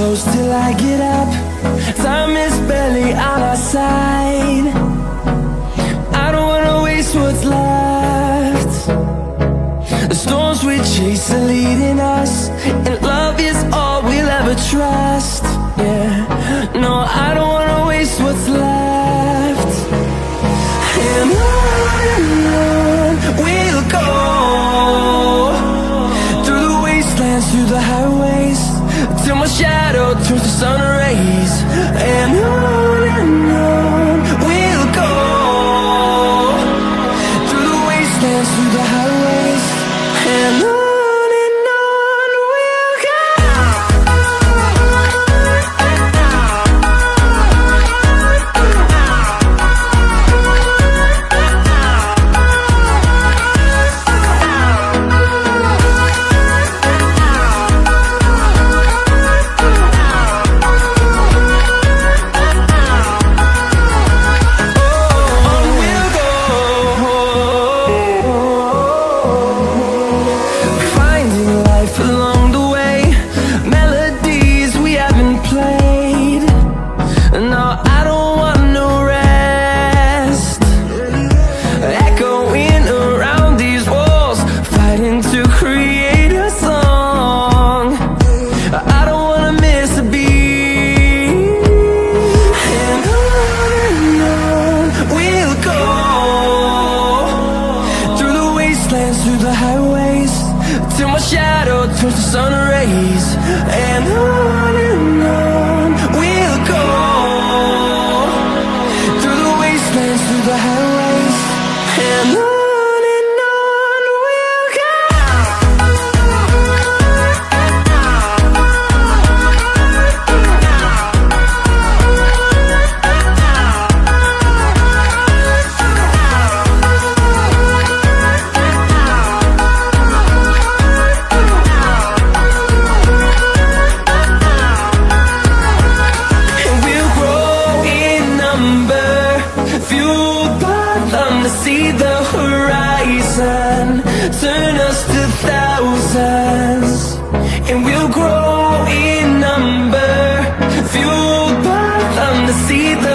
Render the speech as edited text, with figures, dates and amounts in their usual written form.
close till I get up. Time is barely on our side. I don't wanna waste what's left. The storms we chase are leading us, and love is all we'll ever trust. Yeah, no, I don't wanna waste what's left. And on we'll go, through the wastelands, through the highways, till my shadow turns to sun rays. And on we'll go, through the wastelands, through the highways, and on we'll go. Through the highways, till my shadow turns to sun rays. And on we'll go, through the wastelands, through the highways, and on we'll go. See the horizon, turn us to thousands, and we'll grow in number, fueled by them to see the